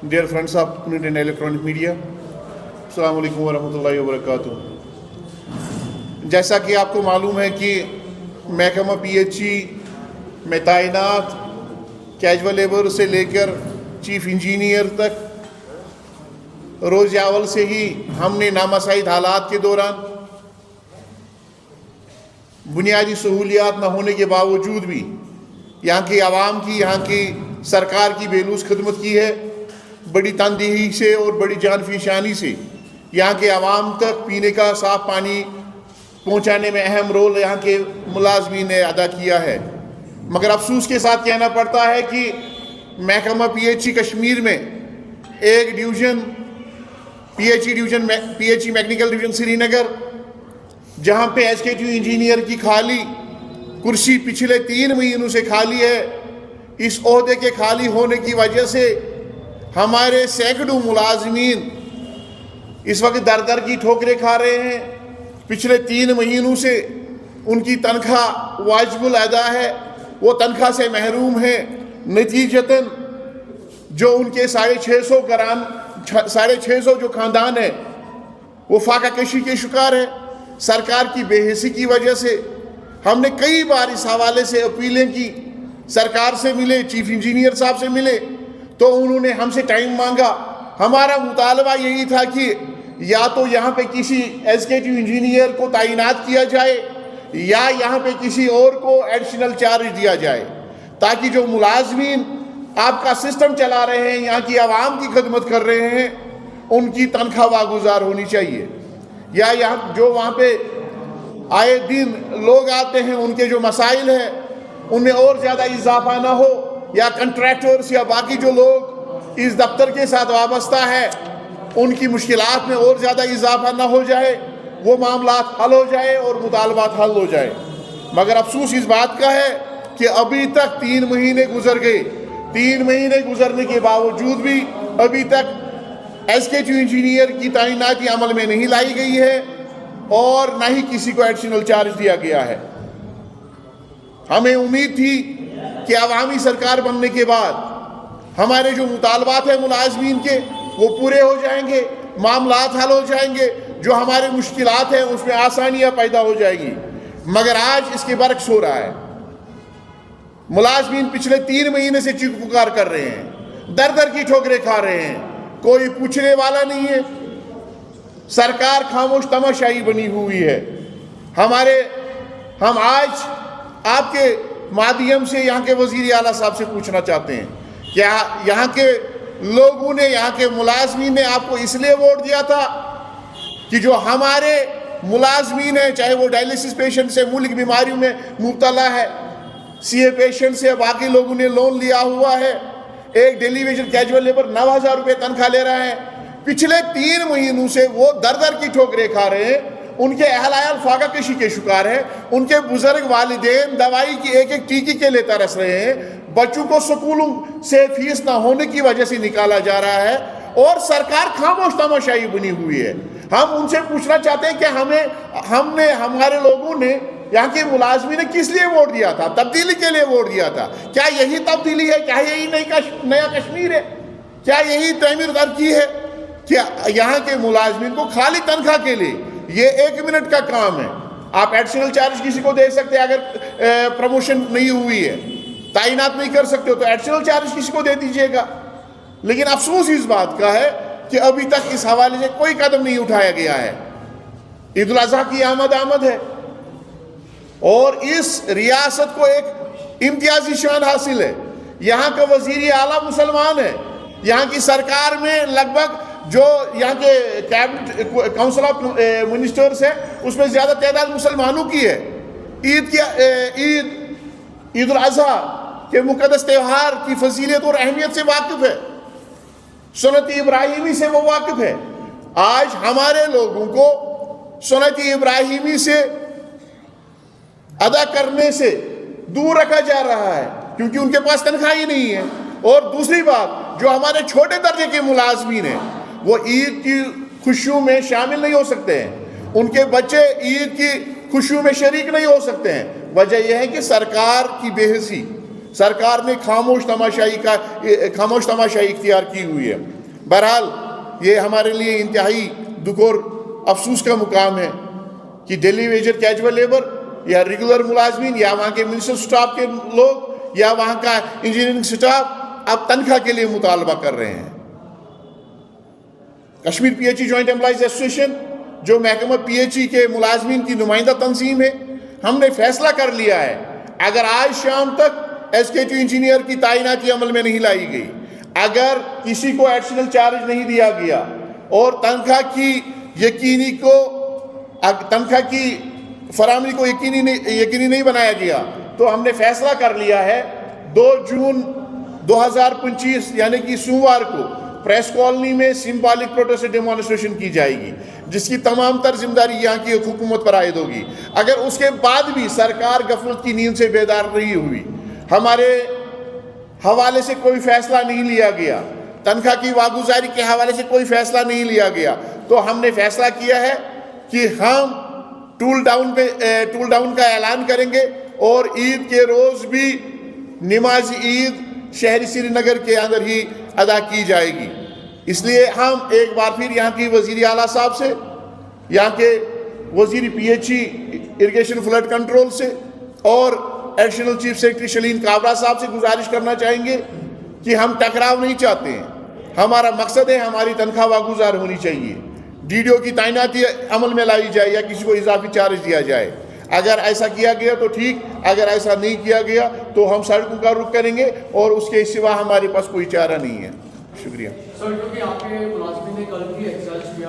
Dear friends of print and electronic media, अस्सलाम वालेकुम वरहमतुल्लाहि वबरकातुहू। जैसा कि आपको मालूम है कि महकमा PHE में तैनात कैजुअल लेबर से लेकर चीफ इंजीनियर तक रोज़ अव्वल से ही हमने नामसाइद हालात के दौरान बुनियादी सहूलियात न होने के बावजूद भी यहाँ की आवाम की, यहाँ की सरकार की बेलूस खिदमत की है। बड़ी तनदेही से और बड़ी जानफिशानी से यहाँ के आवाम तक पीने का साफ़ पानी पहुँचाने में अहम रोल यहाँ के मुलाजमीन ने अदा किया है। मगर अफसोस के साथ कहना पड़ता है कि महकमा PHE कश्मीर में एक division PHE mechanical division Srinagar, जहाँ पे SKTU इंजीनियर की खाली कुर्सी पिछले 3 महीनों से खाली है। इस ओहदे के खाली होने की वजह से हमारे सैकड़ों मुलाजमीन इस वक्त दर दर की ठोकरें खा रहे हैं। पिछले 3 महीनों से उनकी तनख्वाह वाजिबुल अदा है, वो तनख्वाह से महरूम है। नतीजतन जो उनके 650 जो ख़ानदान है वो फाका कशी के शिकार है। सरकार की बेहिसी की वजह से हमने कई बार इस हवाले से अपीलें की, सरकार से मिले, चीफ इंजीनियर साहब से मिले, तो उन्होंने हमसे टाइम मांगा। हमारा मुतालबा यही था कि या तो यहाँ पे किसी SKTU इंजीनियर को तैनात किया जाए या यहाँ पे किसी और को एडिशनल चार्ज दिया जाए, ताकि जो मुलाजमीन आपका सिस्टम चला रहे हैं, यहाँ की आवाम की खिदमत कर रहे हैं, उनकी तनख्वाह वागुजार होनी चाहिए। या यहाँ जो वहाँ पे आए दिन लोग आते हैं, उनके जो मसाइल हैं उनमें और ज़्यादा इजाफा ना हो, या कंट्रैक्टर्स या बाकी जो लोग इस दफ्तर के साथ वाबस्ता है उनकी मुश्किलात में और ज़्यादा इजाफा ना हो जाए, वो मामलात हल हो जाए और मुतालबात हल हो जाए। मगर अफसोस इस बात का है कि अभी तक 3 महीने गुजर गए। 3 महीने गुजरने के बावजूद भी अभी तक SKTU इंजीनियर की तैनाती अमल में नहीं लाई गई है और ना ही किसी को एडिशनल चार्ज दिया गया है। हमें उम्मीद थी कि अवामी सरकार बनने के बाद हमारे जो मुतालबात हैं मुलाजमीन के वो पूरे हो जाएंगे, मामलात हल हो जाएंगे, जो हमारे मुश्किलात हैं उसमें आसानियाँ पैदा हो जाएंगी। मगर आज इसके बरक्स हो रहा है। मुलाजमीन पिछले 3 महीने से चीख पुकार कर रहे हैं, दर दर की ठोकरें खा रहे हैं, कोई पूछने वाला नहीं है। सरकार खामोश तमाशाई बनी हुई है। हम आज आपके माध्यम से यहाँ के वज़ीर आला साहब से पूछना चाहते हैं, क्या यहाँ के लोगों ने, यहाँ के मुलाजमीन ने आपको इसलिए वोट दिया था कि जो हमारे मुलाजमीन हैं, चाहे वो डायलिसिस पेशेंट से, मुल्क बीमारियों में मुब्तला है, CA पेशेंट से, बाकी लोगों ने लोन लिया हुआ है, एक डेलीवेशन कैजुअल लेबर 9,000 रुपये तनख्वाह ले रहा है, पिछले 3 महीनों से वो दर दर की ठोकरें खा रहे हैं, उनके अहल फाका कशी के शिकार हैं, उनके बुजुर्ग वालिदैन दवाई की एक एक टीकी के लिए तरस रहे हैं, बच्चों को स्कूलों से फीस ना होने की वजह से निकाला जा रहा है और सरकार खामोश तमाशाई बनी हुई है। हम उनसे पूछना चाहते हैं कि हमारे लोगों ने, यहाँ के मुलाजमी ने किस लिए वोट दिया था? तब्दीली के लिए वोट दिया था। क्या यही तब्दीली है? क्या यही नया कश्मीर है? क्या यही तमीर तरक्की है? क्या यहाँ के मुलाजमीन को खाली तनख्वाह के लिए ये 1 मिनट का काम है? आप एडिशनल चार्ज किसी को दे सकते हैं, अगर प्रमोशन नहीं हुई है, तैनात नहीं कर सकते हो तो एडिशनल चार्ज किसी को दे दीजिएगा। लेकिन अफसोस इस बात का है कि अभी तक इस हवाले से कोई कदम नहीं उठाया गया है। ईद उल अज़हा की आमद है और इस रियासत को एक इम्तियाजी शान हासिल है। यहाँ का वज़ीर आला मुसलमान है। यहाँ की सरकार में लगभग जो यहाँ के कैबिनेट काउंसिल ऑफ मिनिस्टर्स है उसमें ज़्यादा तादाद मुसलमानों की है। ईद उल अज़हा के मुक़द्दस त्यौहार की फजीलत और अहमियत से वाकिफ़ है, सुन्नत इब्राहिमी से वो वाकिफ़ है। आज हमारे लोगों को सुन्नत इब्राहिमी से अदा करने से दूर रखा जा रहा है क्योंकि उनके पास तनख्वाह ही नहीं है। और दूसरी बात, जो हमारे छोटे दर्जे के मुलाजमीन हैं वो ईद की खुशियों में शामिल नहीं हो सकते हैं, उनके बच्चे ईद की खुशियों में शरीक नहीं हो सकते हैं। वजह यह है कि सरकार की बेहिसी, سرکار نے خاموش تماشائی اختیار کی ہوئی ہے. بہرحال یہ ہمارے لیے انتہائی دکھ اور افسوس کا مقام ہے کہ ڈیلی ویجر کیجول لیبر یا ریگولر ملازمین یا وہاں کے منسٹر سٹاف کے لوگ یا وہاں کا انجینئرنگ سٹاف اب تنخواہ کے لیے مطالبہ کر رہے ہیں. کشمیر P H E joint employees association جو محکمہ پی ایچ ای کے ملازمین کی نمائندہ تنظیم ہے، ہم نے فیصلہ کر لیا ہے اگر آج شام تک ایگزیکٹو انجینئر کی تعیناتی عمل میں نہیں لائی گئی، اگر کسی کو ایڈیشنل چارج نہیں دیا گیا اور تنخواہ کی فراہمی کو یقینی نہیں بنایا گیا، تو ہم نے فیصلہ کر لیا ہے 2 جون 2025 یعنی کہ سوموار کو پریس کالونی میں سمبولک پروٹیسٹ ڈیمانسٹریشن کی جائے گی، جس کی تمام تر ذمہ داری یہاں کی حکومت پر عائد ہوگی. اگر اس کے بعد بھی سرکار غفلت کی نیند سے بیدار نہیں ہوئی، ہمارے حوالے سے کوئی فیصلہ نہیں لیا گیا، تنخواہ کی واگزاری کے حوالے سے کوئی فیصلہ نہیں لیا گیا، تو ہم نے فیصلہ کیا ہے کہ ہم ٹول ڈاؤن کا اعلان کریں گے اور عید کے روز بھی نماز عید شہری سری نگر کے اندر ہی ادا کی جائے گی. اس لیے ہم ایک بار پھر یہاں کی وزیر اعلیٰ صاحب سے، یہاں کے وزیر P H E irrigation flood control سے اور additional chief secretary Shaleen Kabra صاحب سے گزارش کرنا چاہیں گے کہ ہم ٹکراؤ نہیں چاہتے ہیں. ہمارا مقصد ہے ہماری تنخواہ واگزار ہونی چاہیے، ڈی ڈی او کی تعیناتی عمل میں لائی جائے یا کسی کو اضافی چارج دیا جائے. اگر ایسا کیا گیا تو ٹھیک، اگر ایسا نہیں کیا گیا تو ہم سڑکوں کا رخ کریں گے اور اس کے سوا ہمارے پاس کوئی چارہ نہیں ہے. شکریہ. سر، کیونکہ آپ کے ملازمین نے کل بھی احتجاج کیا